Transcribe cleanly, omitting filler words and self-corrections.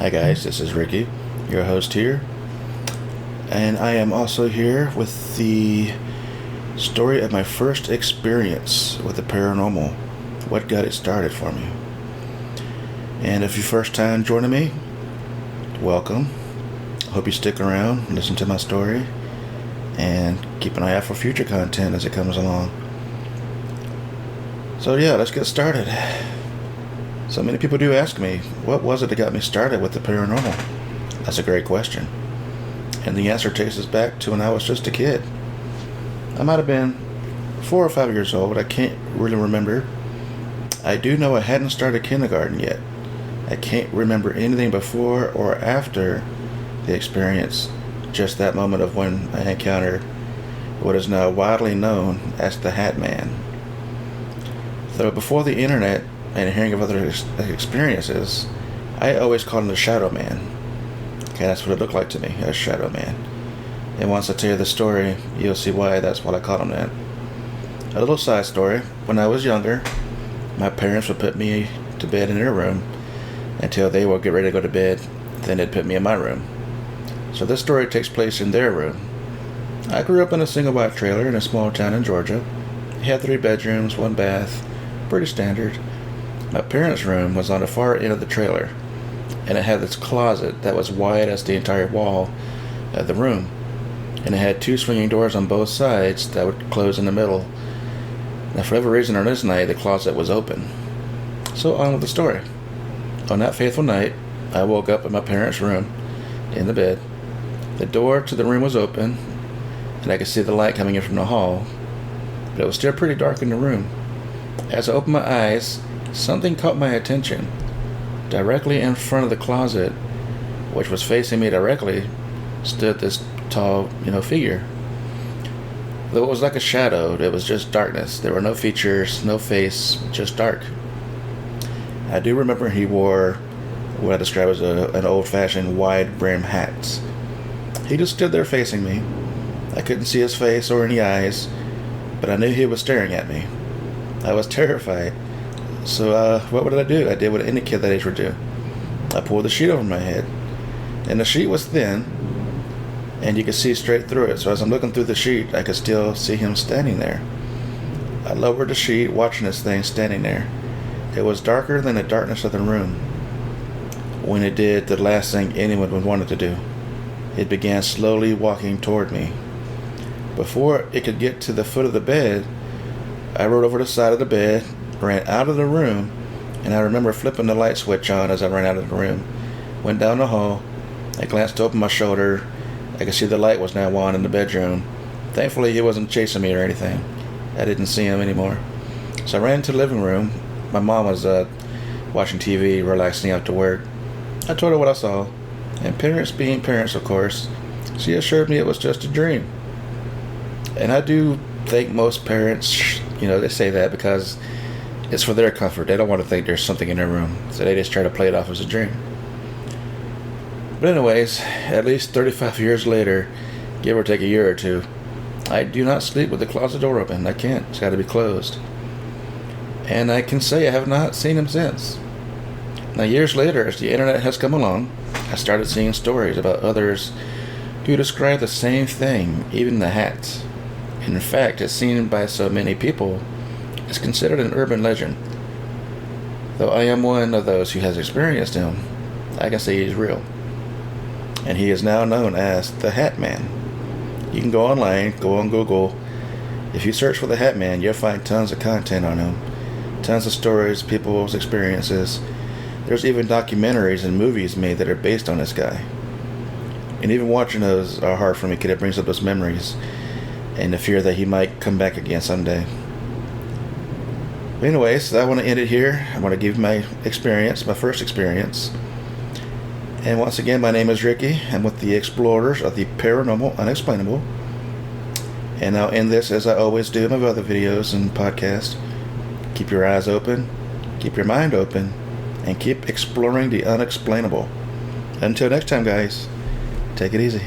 Hi guys, this is Ricky, your host here, and I am also here with the story of my first experience with the paranormal, what got it started for me. And if you're first time joining me, welcome. I hope you stick around, listen to my story, and keep an eye out for future content as it comes along. So yeah, let's get started. So many people do ask me, what was it that got me started with the paranormal? That's a great question. And the answer takes us back to when I was just a kid. I might have been 4 or 5 years old, I can't really remember. I do know I hadn't started kindergarten yet. I can't remember anything before or after the experience, just that moment of when I encountered what is now widely known as the Hat Man. Though before the internet and hearing of other experiences, I always called him the Shadow Man. Okay, that's what it looked like to me, a Shadow Man. And once I tell you the story, you'll see why that's what I called him that. A little side story, when I was younger, my parents would put me to bed in their room until they would get ready to go to bed, then they'd put me in my room. So this story takes place in their room. I grew up in a single wide trailer in a small town in Georgia. It had 3 bedrooms, 1 bath, pretty standard. My parents' room was on the far end of the trailer, and it had this closet that was wide as the entire wall of the room, and it had 2 swinging doors on both sides that would close in the middle. Now, for whatever reason on this night, the closet was open. So on with the story. On that fateful night, I woke up in my parents' room, in the bed. The door to the room was open, and I could see the light coming in from the hall, but it was still pretty dark in the room. As I opened my eyes, something caught my attention. Directly in front of the closet, which was facing me directly, stood this tall, figure. Though it was like a shadow, it was just darkness. There were no features, no face, just dark. I do remember he wore what I describe as an old-fashioned wide-brim hat. He just stood there facing me. I couldn't see his face or any eyes, but I knew he was staring at me. I was terrified. So what did I do? I did what any kid that age would do. I pulled the sheet over my head, and the sheet was thin, and you could see straight through it. So as I'm looking through the sheet, I could still see him standing there. I lowered the sheet, watching this thing standing there. It was darker than the darkness of the room. When it did the last thing anyone would want it to do, it began slowly walking toward me. Before it could get to the foot of the bed, I rode over the side of the bed, ran out of the room, and I remember flipping the light switch on as I ran out of the room. Went down the hall. I glanced over my shoulder. I could see the light was now on in the bedroom. Thankfully, he wasn't chasing me or anything. I didn't see him anymore. So I ran into the living room. My mom was watching TV, relaxing after work. I told her what I saw, and parents being parents, of course, she assured me it was just a dream. And I do think most parents, they say that because it's for their comfort. They don't want to think there's something in their room, so they just try to play it off as a dream. But anyways, at least 35 years later, give or take a year or two, I do not sleep with the closet door open. I can't. It's got to be closed. And I can say I have not seen him since. Now, years later, as the internet has come along, I started seeing stories about others who describe the same thing, even the hats. In fact, it's seen by so many people, it's considered an urban legend. Though I am one of those who has experienced him, I can say he's real. And he is now known as the Hat Man. You can go online, go on Google. If you search for the Hat Man, you'll find tons of content on him. Tons of stories, people's experiences. There's even documentaries and movies made that are based on this guy. And even watching those are hard for me because it brings up those memories and the fear that he might come back again someday. But anyways, I want to end it here. I want to give my experience, my first experience. And once again, my name is Ricky. I'm with the Explorers of the Paranormal Unexplainable. And I'll end this as I always do in my other videos and podcasts. Keep your eyes open, keep your mind open, and keep exploring the unexplainable. Until next time, guys, take it easy.